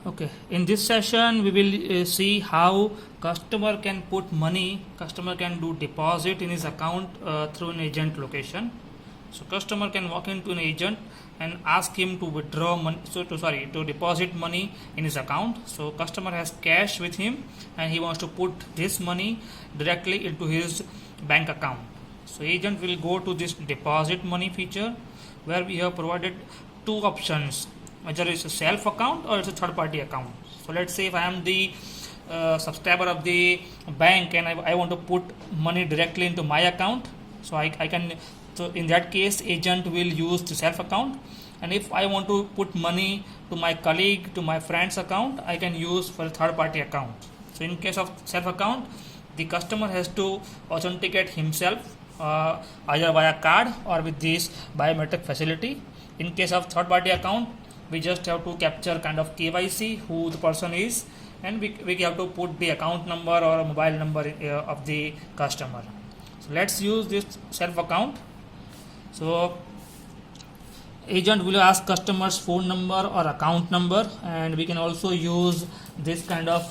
Okay, in this session we will see how customer can put money, customer can do deposit in his account through an agent location. So customer can walk into an agent and ask him to withdraw money, to deposit money in his account. So customer has cash with him and he wants to put this money directly into his bank account. So agent will go to this deposit money feature where we have provided two options, whether it's a self account or it's a third party account. So let's say if I am the subscriber of the bank and I want to put money directly into my account, so I can, so in that case agent will use the self account, and if I want to put money to my colleague, to my friend's account, I can use for a third party account. So in case of self account, the customer has to authenticate himself either via card or with this biometric facility. In case of third party account, we just have to capture kind of KYC who the person is, and we have to put the account number or a mobile number of the customer. So let's use this self account. So agent will ask customer's phone number or account number, and we can also use this kind of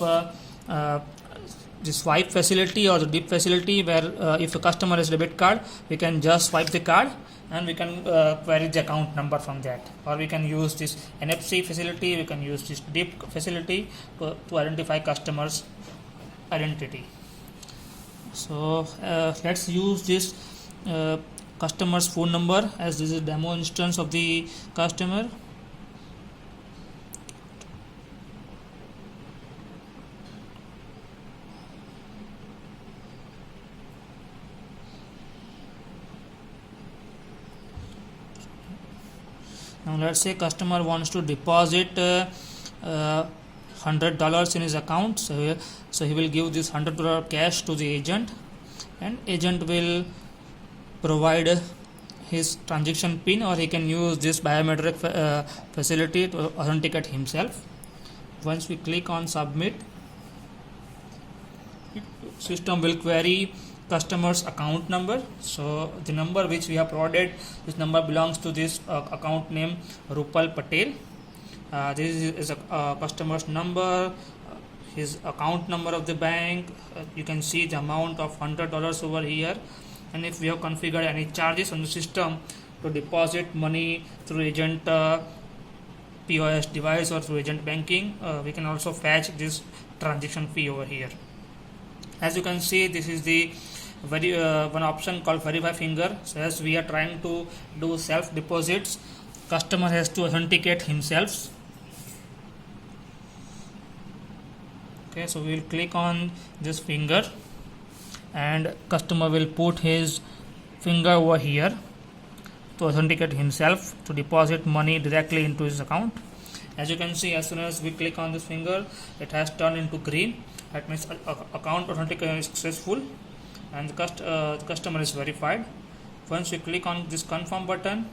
the swipe facility or the dip facility where if a customer has debit card, we can just swipe the card and we can query the account number from that, or we can use this NFC facility, we can use this dip facility to identify customers identity. So let's use this customer's phone number, as this is a demo instance of the customer. Now let's say customer wants to deposit $100 in his account, so he will give this $100 cash to the agent, and agent will provide his transaction pin, or he can use this biometric facility to authenticate himself. Once we click on submit, system will query customer's account number. So the number which we have provided, this number belongs to this account name Rupal Patel. This is a customer's number, his account number of the bank. You can see the amount of $100 over here, and if we have configured any charges on the system to deposit money through agent POS device or through agent banking, we can also fetch this transaction fee over here. As you can see, this is the one option called verify finger. So as we are trying to do self deposits, customer has to authenticate himself. Okay, so we will click on this finger and customer will put his finger over here to authenticate himself to deposit money directly into his account. As you can see, as soon as we click on this finger, it has turned into green. That means account authentication is successful and the customer is verified. Once we click on this confirm button,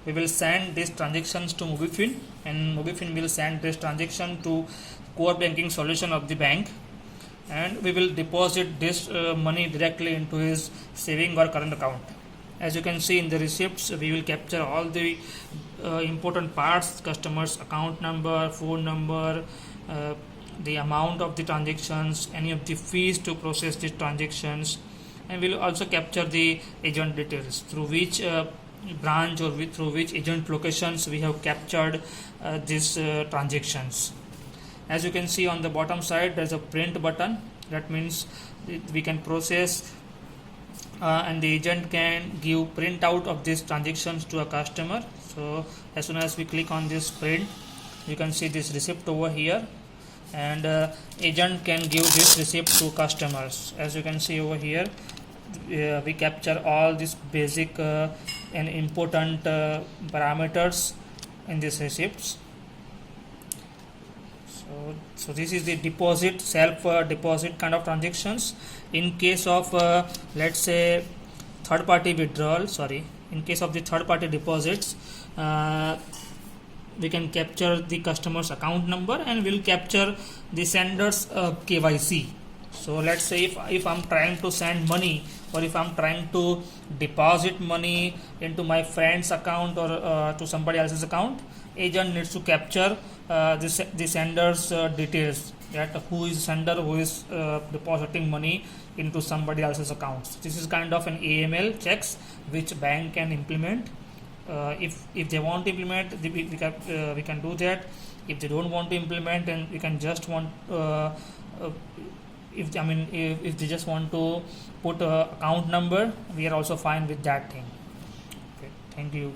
we will send these transactions to Mobifin, and Mobifin will send this transaction to core banking solution of the bank, and we will deposit this money directly into his saving or current account. As you can see in the receipts, we will capture all the important parts: customer's account number, phone number, the amount of the transactions, any of the fees to process these transactions, and we will also capture the agent details, through which branch or through which agent locations we have captured these transactions. As you can see on the bottom side, there is a print button. That means we can process and the agent can give print out of these transactions to a customer. So as soon as we click on this print, you can see this receipt over here, and agent can give this receipt to customers. As you can see over here, we capture all these basic and important parameters in these receipts. So this is the deposit, self deposit kind of transactions. In case of let's say third party withdrawal, in case of the third party deposits, we can capture the customer's account number and we'll capture the sender's KYC. So let's say if I'm trying to send money, or if I'm trying to deposit money into my friend's account or to somebody else's account, agent needs to capture the sender's details, that who is sender, who is depositing money into somebody else's accounts. This is kind of an AML checks which bank can implement. If they want to implement, we can do that. If they don't want to implement, and we can just want if they just want to put a account number, we are also fine with that thing. Okay, thank you.